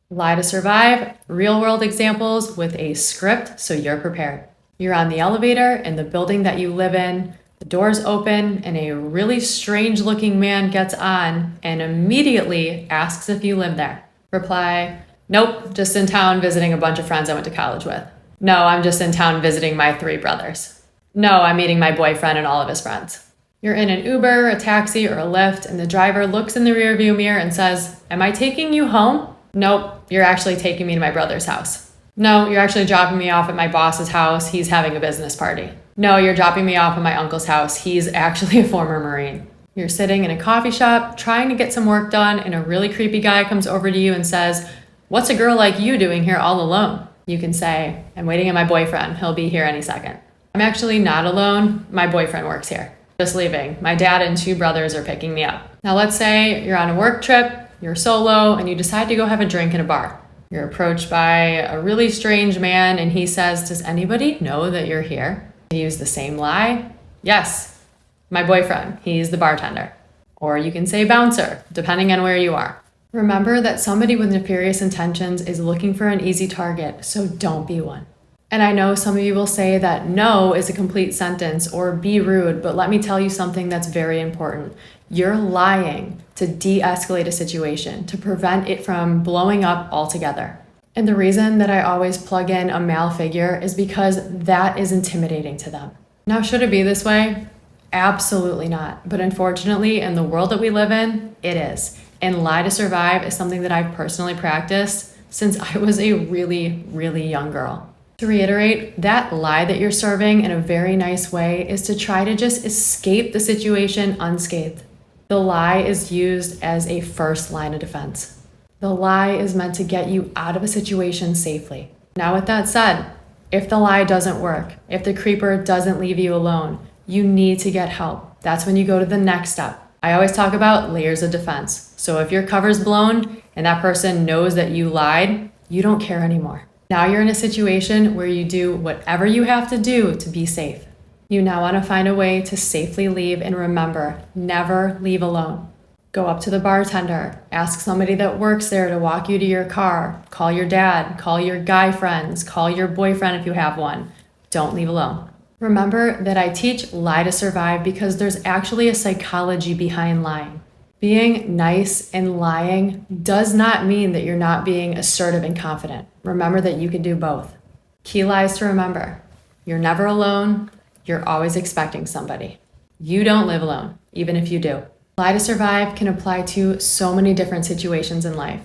Lie to survive, real world examples with a script so you're prepared. You're on the elevator in the building that you live in, the doors open, and a really strange looking man gets on and immediately asks if you live there. Reply, nope, just in town visiting a bunch of friends I went to college with. No, I'm just in town visiting my 3 brothers. No, I'm meeting my boyfriend and all of his friends. You're in an Uber, a taxi, or a Lyft, and the driver looks in the rearview mirror and says, am I taking you home? Nope, you're actually taking me to my brother's house. No, you're actually dropping me off at my boss's house. He's having a business party. No, you're dropping me off at my uncle's house. He's actually a former Marine. You're sitting in a coffee shop trying to get some work done, and a really creepy guy comes over to you and says, what's a girl like you doing here all alone? You can say, I'm waiting on my boyfriend. He'll be here any second. I'm actually not alone. My boyfriend works here. Just leaving. My dad and 2 brothers are picking me up. Now let's say you're on a work trip, you're solo, and you decide to go have a drink in a bar. You're approached by a really strange man and he says, does anybody know that you're here? You use the same lie. Yes, my boyfriend. He's the bartender. Or you can say bouncer, depending on where you are. Remember that somebody with nefarious intentions is looking for an easy target, so don't be one. And I know some of you will say that no is a complete sentence or be rude, but let me tell you something that's very important. You're lying to de-escalate a situation, to prevent it from blowing up altogether. And the reason that I always plug in a male figure is because that is intimidating to them. Now, should it be this way? Absolutely not. But unfortunately, in the world that we live in, it is. And lie to survive is something that I've personally practiced since I was a really, really young girl. To reiterate, that lie that you're serving in a very nice way is to try to just escape the situation unscathed. The lie is used as a first line of defense. The lie is meant to get you out of a situation safely. Now, with that said, if the lie doesn't work, if the creeper doesn't leave you alone, you need to get help. That's when you go to the next step. I always talk about layers of defense. So if your cover's blown and that person knows that you lied, you don't care anymore. Now you're in a situation where you do whatever you have to do to be safe. You now want to find a way to safely leave, and remember, never leave alone. Go up to the bartender, ask somebody that works there to walk you to your car, call your dad, call your guy friends, call your boyfriend if you have one. Don't leave alone. Remember that I teach lie to survive because there's actually a psychology behind lying. Being nice and lying does not mean that you're not being assertive and confident. Remember that you can do both. Key lies to remember. You're never alone. You're always expecting somebody. You don't live alone, even if you do. Lie to survive can apply to so many different situations in life.